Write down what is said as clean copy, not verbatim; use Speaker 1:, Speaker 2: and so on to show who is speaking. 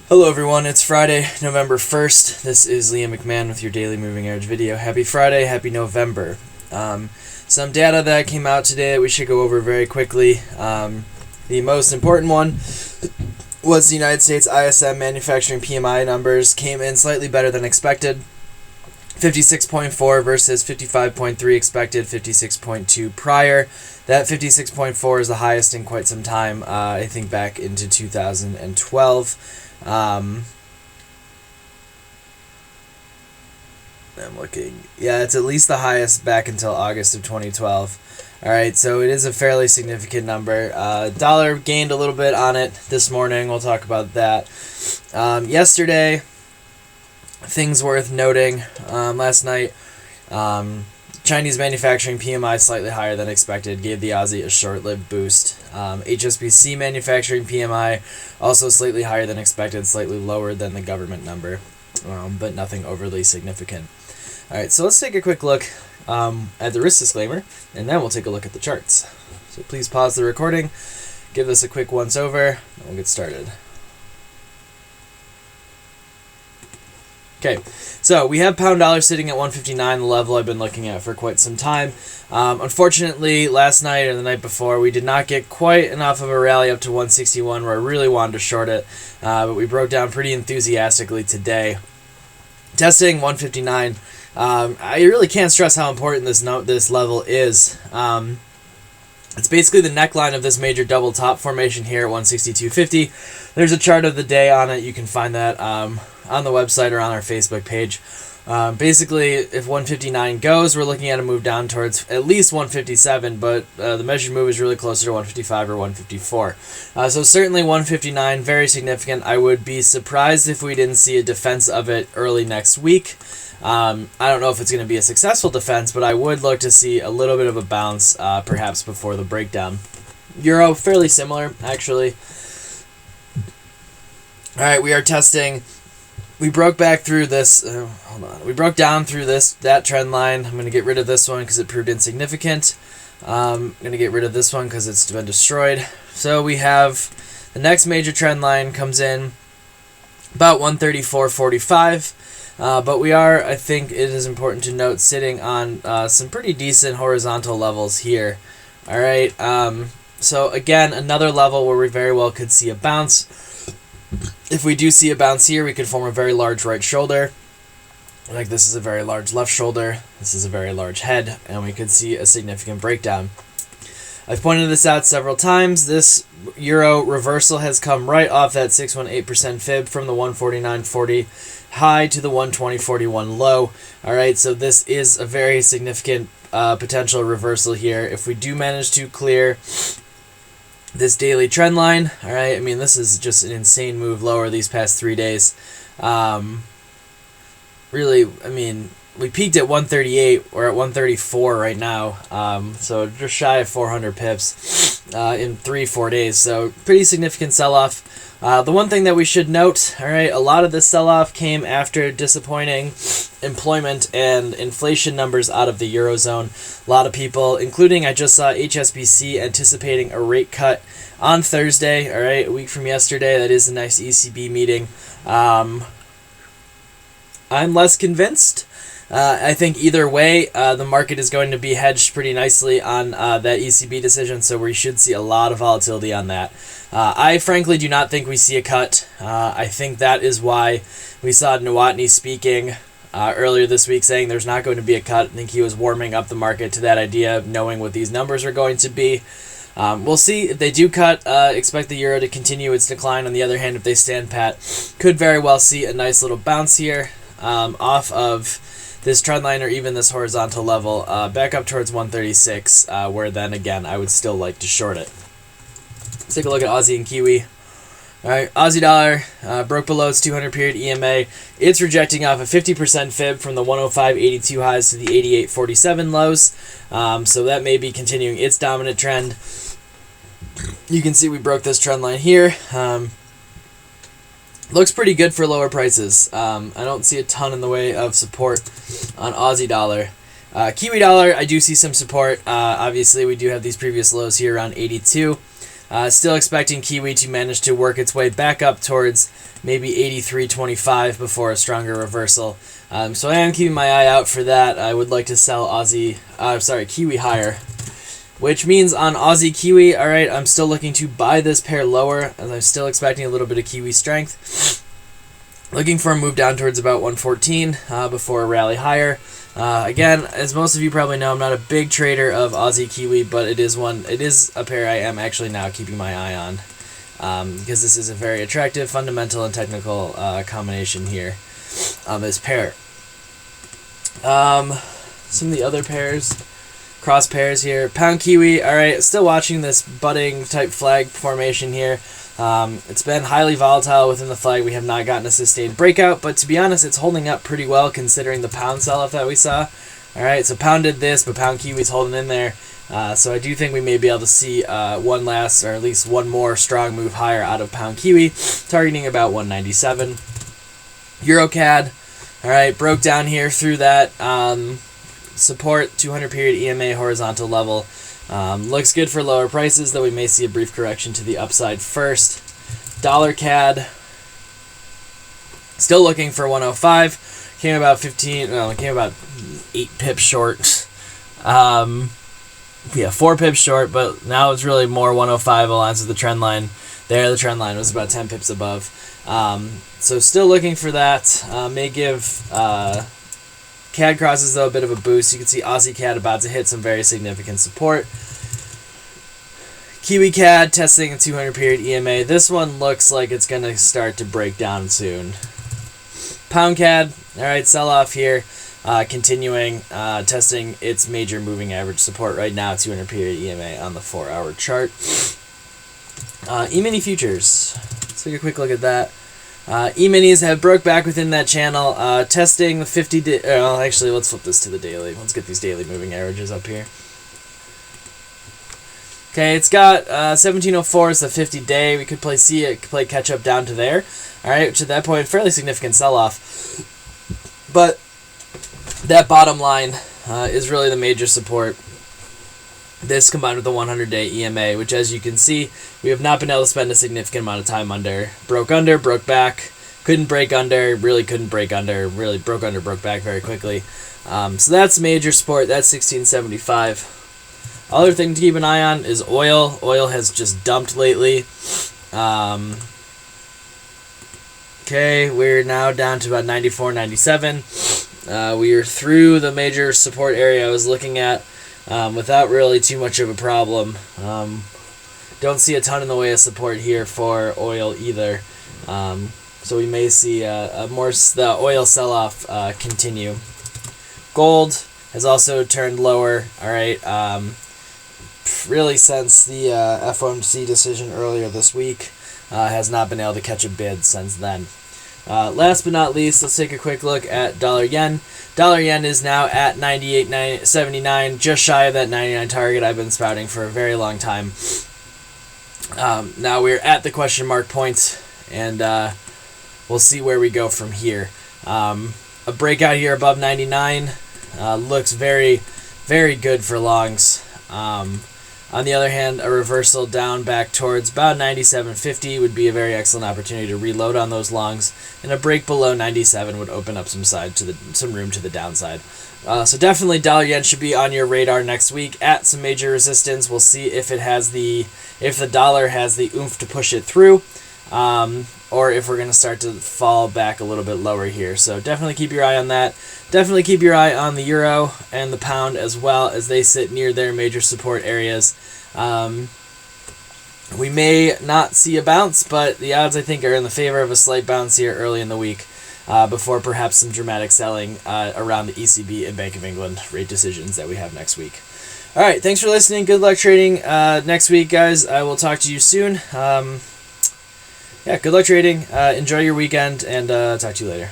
Speaker 1: Hello everyone, it's Friday, November 1st. This is Liam McMahon with your daily moving average video. Happy Friday, happy November. Some data that came out today that we should go over very quickly. The most important one was the United States ISM manufacturing PMI numbers came in slightly better than expected. 56.4 versus 55.3 expected, 56.2 prior. That 56.4 is the highest in quite some time, I think back into 2012. I'm looking. Yeah, it's at least the highest back until August of 2012. Alright, so it is a fairly significant number. Dollar gained a little bit on it this morning. We'll talk about that. Yesterday, things worth noting. Last night, Chinese manufacturing PMI slightly higher than expected, gave the Aussie a short-lived boost. HSBC manufacturing PMI also slightly higher than expected, slightly lower than the government number, but nothing overly significant. Alright, so let's take a quick look at the risk disclaimer, and then we'll take a look at the charts. So please pause the recording, give this a quick once-over, and we'll get started. Okay, so we have pound dollar sitting at 159, the level I've been looking at for quite some time. Unfortunately, last night or the night before, we did not get quite enough of a rally up to 161 where I really wanted to short it, but we broke down pretty enthusiastically today. Testing 159, I really can't stress how important this level is. It's basically the neckline of this major double top formation here at 162.50. There's a chart of the day on it. You can find that on the website or on our Facebook page. Basically, if 159 goes, we're looking at a move down towards at least 157, but the measured move is really closer to 155 or 154. So certainly 159, very significant. I would be surprised if we didn't see a defense of it early next week. I don't know if it's going to be a successful defense, but I would look to see a little bit of a bounce perhaps before the breakdown. Euro, fairly similar, actually. All right, we are testing. We broke back through this. Hold on. We broke down through that trend line. I'm going to get rid of this one because it proved insignificant. I'm going to get rid of this one because it's been destroyed. So we have the next major trend line comes in about 134.45. But we are, I think it is important to note, sitting on some pretty decent horizontal levels here. All right. So again, another level where we very well could see a bounce. If we do see a bounce here, we could form a very large right shoulder. Like this is a very large left shoulder. This is a very large head, and we could see a significant breakdown. I've pointed this out several times. This euro reversal has come right off that 618% fib from the 149.40 high to the 120.41 low. All right, so this is a very significant potential reversal here. If we do manage to clear this daily trend line, all right, I mean, this is just an insane move lower these past 3 days. Really, I mean, we peaked at 138. We're at 134 right now. So just shy of 400 pips in 3-4 days. So pretty significant sell-off. The one thing that we should note, all right, a lot of this sell-off came after disappointing employment and inflation numbers out of the Eurozone. A lot of people, including I just saw HSBC anticipating a rate cut on Thursday, all right, a week from yesterday. That is a nice ECB meeting. I'm less convinced. I think either way, the market is going to be hedged pretty nicely on that ECB decision, so we should see a lot of volatility on that. I frankly do not think we see a cut. I think that is why we saw Nowotny speaking earlier this week saying there's not going to be a cut. I think he was warming up the market to that idea, knowing what these numbers are going to be. We'll see if they do cut. Expect the euro to continue its decline. On the other hand, if they stand pat, could very well see a nice little bounce here off of this trend line or even this horizontal level back up towards 136, where then again I would still like to short it. Let's take a look at Aussie and Kiwi. All right, Aussie dollar broke below its 200 period EMA. It's rejecting off a 50% fib from the 105.82 highs to the 88.47 lows. So that may be continuing its dominant trend. You can see we broke this trend line here. Looks pretty good for lower prices. I don't see a ton in the way of support on Aussie dollar. Kiwi dollar, I do see some support. Obviously, we do have these previous lows here around 82. Still expecting Kiwi to manage to work its way back up towards maybe 83.25 before a stronger reversal. So I am keeping my eye out for that. I would like to sell Kiwi higher, which means on Aussie Kiwi, all right, I'm still looking to buy this pair lower, as I'm still expecting a little bit of Kiwi strength. Looking for a move down towards about 114 before a rally higher. Again, as most of you probably know, I'm not a big trader of Aussie Kiwi, but it is a pair I am actually now keeping my eye on, because this is a very attractive fundamental and technical combination here on this pair. Some of the other pairs, cross pairs here. Pound Kiwi, all right, still watching this budding type flag formation here. It's been highly volatile within the flag. We have not gotten a sustained breakout, but to be honest, it's holding up pretty well considering the pound sell-off that we saw. All right, so pound did this, but pound Kiwi's holding in there. So I do think we may be able to see one last, or at least one more strong move higher out of pound Kiwi, targeting about 197. EuroCAD, all right, broke down here through that support 200 period EMA horizontal level. Looks good for lower prices, though we may see a brief correction to the upside first. Dollar CAD, still looking for 105. Came about 8 pips short. 4 pips short, but now it's really more 105 aligns with the trend line. There, the trend line was about 10 pips above. So still looking for that. May give CAD crosses, though, a bit of a boost. You can see Aussie CAD about to hit some very significant support. Kiwi CAD testing a 200 period EMA. This one looks like it's going to start to break down soon. Pound CAD, all right, sell off here. Continuing testing its major moving average support right now, 200 period EMA on the 4-hour chart. E-mini futures. Let's take a quick look at that. E-minis have broke back within that channel, testing the 50-day... actually, let's flip this to the daily. Let's get these daily moving averages up here. Okay, it's got 1704 is the 50-day. We could play catch-up down to there. All right, which at that point, fairly significant sell-off. But that bottom line is really the major support. This combined with the 100-day EMA, which, as you can see, we have not been able to spend a significant amount of time under. Broke under, broke back, couldn't break under, really couldn't break under, really broke under, broke back very quickly. So that's major support. That's 1675. Other thing to keep an eye on is oil. Oil has just dumped lately. Okay, we're now down to about 94.97. We are through the major support area I was looking at. Without really too much of a problem. Don't see a ton in the way of support here for oil either. So we may see the oil sell-off continue. Gold has also turned lower. All right, really since the FOMC decision earlier this week, has not been able to catch a bid since then. Last but not least, let's take a quick look at dollar yen. Dollar yen is now at 98.79, just shy of that 99 target I've been spouting for a very long time. Now we're at the question mark point, and we'll see where we go from here. A breakout here above 99 looks very, very good for longs. On the other hand, a reversal down back towards about 97.50 would be a very excellent opportunity to reload on those longs, and a break below 97 would open up some room to the downside. So definitely dollar yen should be on your radar next week at some major resistance. We'll see if the dollar has the oomph to push it through, or if we're going to start to fall back a little bit lower here. So definitely keep your eye on that. Definitely keep your eye on the euro and the pound as well, as they sit near their major support areas. We may not see a bounce, but the odds, I think, are in the favor of a slight bounce here early in the week, before perhaps some dramatic selling around the ECB and Bank of England rate decisions that we have next week. All right, thanks for listening. Good luck trading next week, guys. I will talk to you soon. Good luck trading. Enjoy your weekend, and talk to you later.